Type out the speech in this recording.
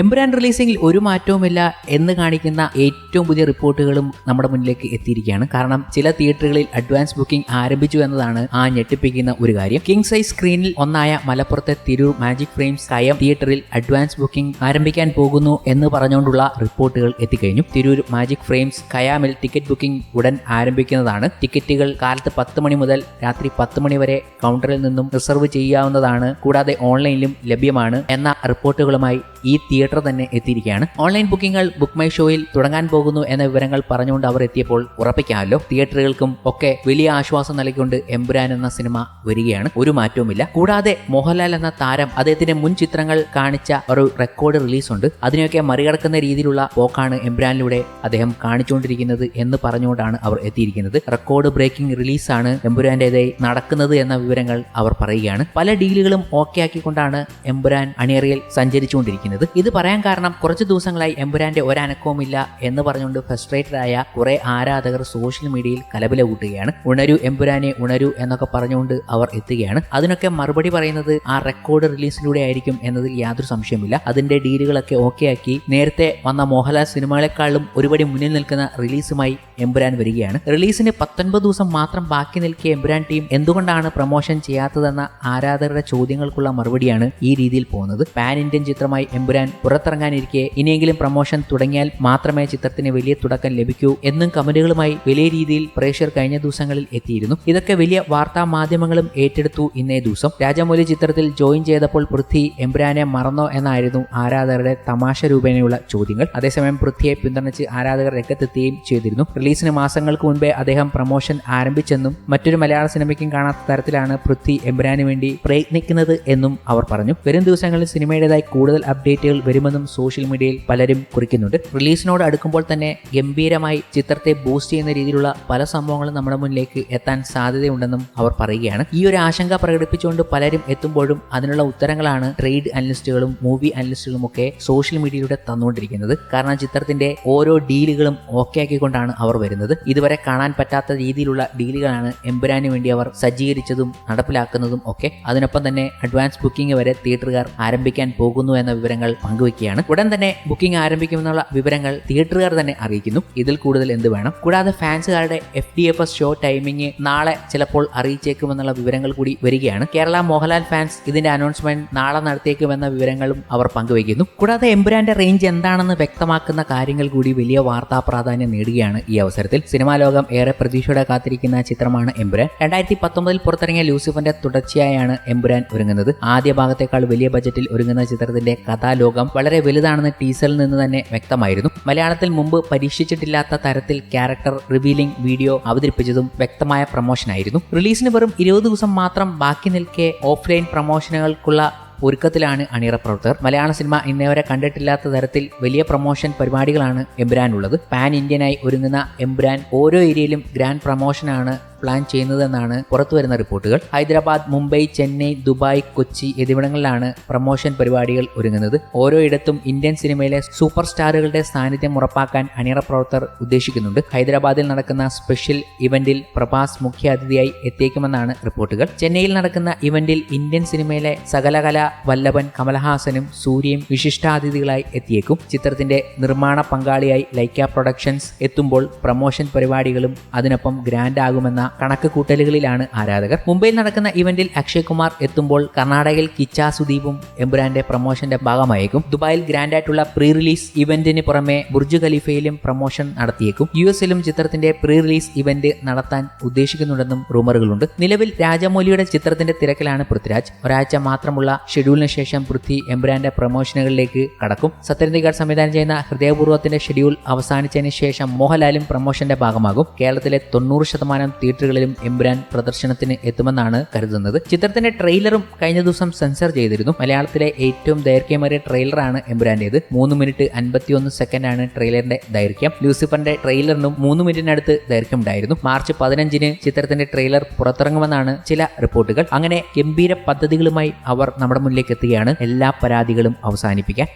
എമ്പുരാൻ റിലീസിംഗിൽ ഒരു മാറ്റവുമില്ല എന്ന് കാണിക്കുന്ന ഏറ്റവും പുതിയ റിപ്പോർട്ടുകളും നമ്മുടെ മുന്നിലേക്ക് എത്തിയിരിക്കുകയാണ്. കാരണം ചില തിയേറ്ററുകളിൽ അഡ്വാൻസ് ബുക്കിംഗ് ആരംഭിച്ചു എന്നതാണ് ആ ഞെട്ടിപ്പിക്കുന്ന ഒരു കാര്യം. കിങ് സൈസ് സ്ക്രീനിൽ ഒന്നായ മലപ്പുറത്തെ തിരൂർ മാജിക് ഫ്രെയിംസ് കയം തിയേറ്ററിൽ അഡ്വാൻസ് ബുക്കിംഗ് ആരംഭിക്കാൻ പോകുന്നു എന്ന് പറഞ്ഞുകൊണ്ടുള്ള റിപ്പോർട്ടുകൾ എത്തിക്കഴിഞ്ഞു. തിരൂർ മാജിക് ഫ്രെയിംസ് കയാമിൽ ടിക്കറ്റ് ബുക്കിംഗ് ഉടൻ ആരംഭിക്കുന്നതാണ്. ടിക്കറ്റുകൾ കാലത്ത് 10 മണി മുതൽ രാത്രി 10 മണി വരെ കൗണ്ടറിൽ നിന്നും റിസർവ് ചെയ്യാവുന്നതാണ്. കൂടാതെ ഓൺലൈനിലും ലഭ്യമാണ് എന്ന റിപ്പോർട്ടുകളുമായി ഈ തിയേറ്റർ തന്നെ എത്തിയിരിക്കുകയാണ്. ഓൺലൈൻ ബുക്കിംഗുകൾ ബുക്ക് മൈ ഷോയിൽ തുടങ്ങാൻ പോകുന്നു എന്ന വിവരങ്ങൾ പറഞ്ഞുകൊണ്ട് അവർ എത്തിയപ്പോൾ ഉറപ്പിക്കാമല്ലോ, തിയേറ്ററുകൾക്കും ഒക്കെ വലിയ ആശ്വാസം നൽകിക്കൊണ്ട് എമ്പുരാൻ എന്ന സിനിമ വരികയാണ്. ഒരു മാറ്റവുമില്ല. കൂടാതെ മോഹൻലാൽ എന്ന താരം അദ്ദേഹത്തിന്റെ മുൻ ചിത്രങ്ങൾ കാണിച്ച ഒരു റെക്കോർഡ് റിലീസ് ഉണ്ട്. അതിനെയൊക്കെ മറികടക്കുന്ന രീതിയിലുള്ള പോക്കാണ് എമ്പുരാനിലൂടെ അദ്ദേഹം കാണിച്ചുകൊണ്ടിരിക്കുന്നത് എന്ന് പറഞ്ഞുകൊണ്ടാണ് അവർ എത്തിയിരിക്കുന്നത്. റെക്കോർഡ് ബ്രേക്കിംഗ് റിലീസാണ് എമ്പുരാന്റേതായി നടക്കുന്നത് എന്ന വിവരങ്ങൾ അവർ പറയുകയാണ്. പല ഡീലുകളും ഓക്കെ ആക്കിക്കൊണ്ടാണ് എമ്പുരാൻ അണിയറയിൽ സഞ്ചരിച്ചുകൊണ്ടിരിക്കുന്നത്. ഇത് പറയാൻ കാരണം കുറച്ച് ദിവസങ്ങളായി എമ്പുരാന്റെ ഒരനക്കവുമില്ല എന്ന് പറഞ്ഞുകൊണ്ട് ഫ്രസ്ട്രേറ്റഡ് ആയ കുറെ ആരാധകർ സോഷ്യൽ മീഡിയയിൽ കലബല കൂട്ടുകയാണ്. ഉണരൂ എമ്പുരാനെ ഉണരൂ എന്നൊക്കെ പറഞ്ഞുകൊണ്ട് അവർ എത്തുകയാണ്. അതിനൊക്കെ മറുപടി പറയുന്നത് ആ റെക്കോർഡ് റിലീസിലൂടെ ആയിരിക്കും എന്നതിൽ യാതൊരു സംശയമില്ല. അതിന്റെ ഡീലുകളൊക്കെ ഓക്കെ ആക്കി നേരത്തെ വന്ന മോഹൻലാൽ സിനിമകളെക്കാളും ഒരുപടി മുന്നിൽ നിൽക്കുന്ന റിലീസുമായി എമ്പുരാൻ വരികയാണ്. റിലീസിന് 19 ദിവസം മാത്രം ബാക്കി നിൽക്കിയ എമ്പുരാൻ ടീം എന്തുകൊണ്ടാണ് പ്രൊമോഷൻ ചെയ്യാത്തതെന്ന ആരാധകരുടെ ചോദ്യങ്ങൾക്കുള്ള മറുപടിയാണ് ഈ രീതിയിൽ പോകുന്നത്. പാൻ ഇന്ത്യൻ ചിത്രമായി എമ്പുരാൻ പുറത്തിറങ്ങാനിരിക്കെ ഇനിയെങ്കിലും പ്രൊമോഷൻ തുടങ്ങിയാൽ മാത്രമേ ചിത്രത്തിന് വലിയ തുടക്കം ലഭിക്കൂ എന്നും കമന്റുകളുമായി വലിയ രീതിയിൽ പ്രേക്ഷകർ കഴിഞ്ഞ ദിവസങ്ങളിൽ എത്തിയിരുന്നു. ഇതൊക്കെ വലിയ വാർത്താ മാധ്യമങ്ങളും ഏറ്റെടുത്തു. ഇന്നേ ദിവസം രാജമൗലി ചിത്രത്തിൽ ജോയിൻ ചെയ്തപ്പോൾ പൃഥ്വി എമ്പുരാനെ മറന്നോ എന്നായിരുന്നു ആരാധകരുടെ തമാശ രൂപേണയുള്ള ചോദ്യങ്ങൾ. അതേസമയം പൃഥ്വിയെ പിന്തുണച്ച് ആരാധകർ രംഗത്തെത്തുകയും ചെയ്തിരുന്നു. റിലീസിന് മാസങ്ങൾക്ക് മുൻപേ അദ്ദേഹം പ്രൊമോഷൻ ആരംഭിച്ചെന്നും മറ്റൊരു മലയാള സിനിമയ്ക്കും കാണാത്ത തരത്തിലാണ് പൃഥ്വി എമ്പുരാന് വേണ്ടി പ്രയത്നിക്കുന്നത് എന്നും അവർ പറഞ്ഞു. വരും ദിവസങ്ങളിൽ സിനിമയുടേതായി കൂടുതൽ അപ്ഡേറ്റുകൾ വരുമെന്നും സോഷ്യൽ മീഡിയയിൽ പലരും കുറിക്കുന്നുണ്ട്. റിലീസിനോട് അടുക്കുമ്പോൾ തന്നെ ഗംഭീരമായി ചിത്രത്തെ ബൂസ്റ്റ് ചെയ്യുന്ന രീതിയിലുള്ള പല സംഭവങ്ങളും നമ്മുടെ മുന്നിലേക്ക് എത്താൻ സാധ്യതയുണ്ടെന്നും അവർ പറയുകയാണ്. ഈ ഒരു ആശങ്ക പ്രകടിപ്പിച്ചുകൊണ്ട് പലരും എത്തുമ്പോഴും അതിനുള്ള ഉത്തരങ്ങളാണ് ട്രേഡ് അനലിസ്റ്റുകളും മൂവി അനലിസ്റ്റുകളും ഒക്കെ സോഷ്യൽ മീഡിയയിലൂടെ തന്നുകൊണ്ടിരിക്കുന്നത്. കാരണം ചിത്രത്തിന്റെ ഓരോ ഡീലുകളും ഓക്കെ ആക്കിക്കൊണ്ടാണ് അവർ വരുന്നത്. ഇതുവരെ കാണാൻ പറ്റാത്ത രീതിയിലുള്ള ഡീലുകളാണ് എമ്പുരാന് വേണ്ടി അവർ സജ്ജീകരിച്ചതും നടപ്പിലാക്കുന്നതും ഒക്കെ. അതിനൊപ്പം തന്നെ അഡ്വാൻസ് ബുക്കിംഗ് വരെ തിയേറ്ററുകാർ ആരംഭിക്കാൻ പോകുന്നു എന്ന വിവരങ്ങൾ പങ്കുവയ്ക്കുകയാണ്. ഉടൻ തന്നെ ബുക്കിംഗ് ആരംഭിക്കുമെന്നുള്ള വിവരങ്ങൾ തിയേറ്ററുകാർ തന്നെ അറിയിക്കുന്നു. ഇതിൽ കൂടുതൽ എന്ത് വേണം? കൂടാതെ ഫാൻസുകാരുടെ FDFS ഷോ ടൈമിംഗ് നാളെ ചിലപ്പോൾ അറിയിച്ചേക്കുമെന്നുള്ള വിവരങ്ങൾ കൂടി വരികയാണ്. കേരള മോഹൻലാൽ ഫാൻസ് ഇതിന്റെ അനൗൺസ്മെന്റ് നാളെ നടത്തിയേക്കുമെന്ന വിവരങ്ങളും അവർ പങ്കുവയ്ക്കുന്നു. കൂടാതെ എമ്പുരാന്റെ റേഞ്ച് എന്താണെന്ന് വ്യക്തമാക്കുന്ന കാര്യങ്ങൾ കൂടി വലിയ വാർത്താ പ്രാധാന്യം നേടുകയാണ്. ഈ അവസരത്തിൽ സിനിമാ ലോകം ഏറെ പ്രതീക്ഷയോടെ കാത്തിരിക്കുന്ന ചിത്രമാണ് എമ്പുരാൻ. 2019 പുറത്തിറങ്ങിയ ലൂസിഫറിന്റെ തുടർച്ചയായാണ് എമ്പുരാൻ ഒരുങ്ങുന്നത്. ആദ്യ ഭാഗത്തേക്കാൾ വലിയ ബജറ്റിൽ ഒരുങ്ങുന്ന ചിത്രത്തിന്റെ കഥാലോകം വളരെ വലുതാണെന്ന് ടീസറിൽ നിന്ന് തന്നെ വ്യക്തമായിരുന്നു. മലയാളത്തിൽ മുമ്പ് പരീക്ഷിച്ചിട്ടില്ലാത്ത തരത്തിൽ ക്യാരക്ടർ റിവീലിംഗ് വീഡിയോ അവതരിപ്പിച്ചതും വ്യക്തമായ പ്രൊമോഷനായിരുന്നു. റിലീസിന് വെറും 20 ദിവസം മാത്രം ബാക്കി നിൽക്കെ ഓഫ്ലൈൻ പ്രൊമോഷനുകൾക്കുള്ള ഒരുക്കത്തിലാണ് അണിയറ പ്രവർത്തകർ. മലയാള സിനിമ ഇന്നേവരെ കണ്ടിട്ടില്ലാത്ത തരത്തിൽ വലിയ പ്രൊമോഷൻ പരിപാടികളാണ് എമ്പുരാനുള്ളത്. പാൻ ഇന്ത്യനായി ഒരുങ്ങുന്ന എമ്പുരാൻ ഓരോ ഏരിയയിലും ഗ്രാൻഡ് പ്രൊമോഷനാണ് പ്ലാൻ ചെയ്യുന്നതെന്നാണ് പുറത്തുവരുന്ന റിപ്പോർട്ടുകൾ. ഹൈദരാബാദ്, മുംബൈ, ചെന്നൈ, ദുബായ്, കൊച്ചി എന്നിവിടങ്ങളിലാണ് പ്രൊമോഷൻ പരിപാടികൾ ഒരുങ്ങുന്നത്. ഓരോ ഇടത്തും ഇന്ത്യൻ സിനിമയിലെ സൂപ്പർ സ്റ്റാറുകളുടെ സാന്നിധ്യം ഉറപ്പാക്കാൻ അണിയറ പ്രവർത്തകർ ഉദ്ദേശിക്കുന്നുണ്ട്. ഹൈദരാബാദിൽ നടക്കുന്ന സ്പെഷ്യൽ ഇവന്റിൽ പ്രഭാസ് മുഖ്യ അതിഥിയായി എത്തിയേക്കുമെന്നാണ് റിപ്പോർട്ടുകൾ. ചെന്നൈയിൽ നടക്കുന്ന ഇവന്റിൽ ഇന്ത്യൻ സിനിമയിലെ സകലകല വല്ലഭൻ, കമൽഹാസനും സൂര്യയും വിശിഷ്ടാതിഥികളായി എത്തിയേക്കും. ചിത്രത്തിന്റെ നിർമ്മാണ പങ്കാളിയായി ലൈക്ക പ്രൊഡക്ഷൻസ് എത്തുമ്പോൾ പ്രൊമോഷൻ പരിപാടികളും അതിനൊപ്പം ഗ്രാൻഡ് ആകുമെന്ന കണക്ക് കൂട്ടലുകളിലാണ് ആരാധകർ. മുംബൈയിൽ നടക്കുന്ന ഇവന്റിൽ അക്ഷയ് കുമാർ എത്തുമ്പോൾ കർണാടകയിൽ കിച്ച സുദീപും എമ്പുരാന്റെ പ്രൊമോഷന്റെ ഭാഗമായേക്കും. ദുബായിൽ ഗ്രാൻഡ് ആയിട്ടുള്ള പ്രീ റിലീസ് ഇവന്റിന് പുറമെ ബുർജ് ഖലീഫയിലും പ്രൊമോഷൻ നടത്തിയേക്കും. US-ലും ചിത്രത്തിന്റെ പ്രീ റിലീസ് ഇവന്റ് നടത്താൻ ഉദ്ദേശിക്കുന്നുണ്ടെന്നും റൂമറുകളുണ്ട്. നിലവിൽ രാജമൗലിയുടെ ചിത്രത്തിന്റെ തിരക്കിലാണ് പൃഥ്വിരാജ്. ഒരാഴ്ച മാത്രമുള്ള ഷെഡ്യൂളിന് ശേഷം പൃഥ്വി എമ്പുരാന്റെ പ്രൊമോഷനുകളിലേക്ക് കടക്കും. സത്യനന്ദിഗഡ് സംവിധാനം ചെയ്യുന്ന ഹൃദയപൂർവ്വത്തിന്റെ ഷെഡ്യൂൾ അവസാനിച്ചതിന് ശേഷം മോഹൻലാലും പ്രൊമോഷന്റെ ഭാഗമാകും. കേരളത്തിലെ 90% തിയേറ്ററുകളിലും എമ്പുരാൻ പ്രദർശനത്തിന് എത്തുമെന്നാണ് കരുതുന്നത്. ചിത്രത്തിന്റെ ട്രെയിലറും കഴിഞ്ഞ ദിവസം സെൻസർ ചെയ്തിരുന്നു. മലയാളത്തിലെ ഏറ്റവും ദൈർഘ്യമേറിയ ട്രെയിലറാണ് എമ്പുരാന്റേത്. 3 മിനിറ്റ് 51 സെക്കൻഡാണ് ട്രെയിലറിന്റെ ദൈർഘ്യം. ലൂസിഫറിന്റെ ട്രെയിലറിനും 3 മിനിറ്റിനടുത്ത് ദൈർഘ്യമുണ്ടായിരുന്നു. മാർച്ച് 15-ന് ചിത്രത്തിന്റെ ട്രെയിലർ പുറത്തിറങ്ങുമെന്നാണ് ചില റിപ്പോർട്ടുകൾ. അങ്ങനെ ഗംഭീര പദ്ധതികളുമായി അവർ നമ്മുടെ മുന്നിലേക്ക് എത്തുകയാണ് എല്ലാ പരാതികളും അവസാനിപ്പിക്കാൻ.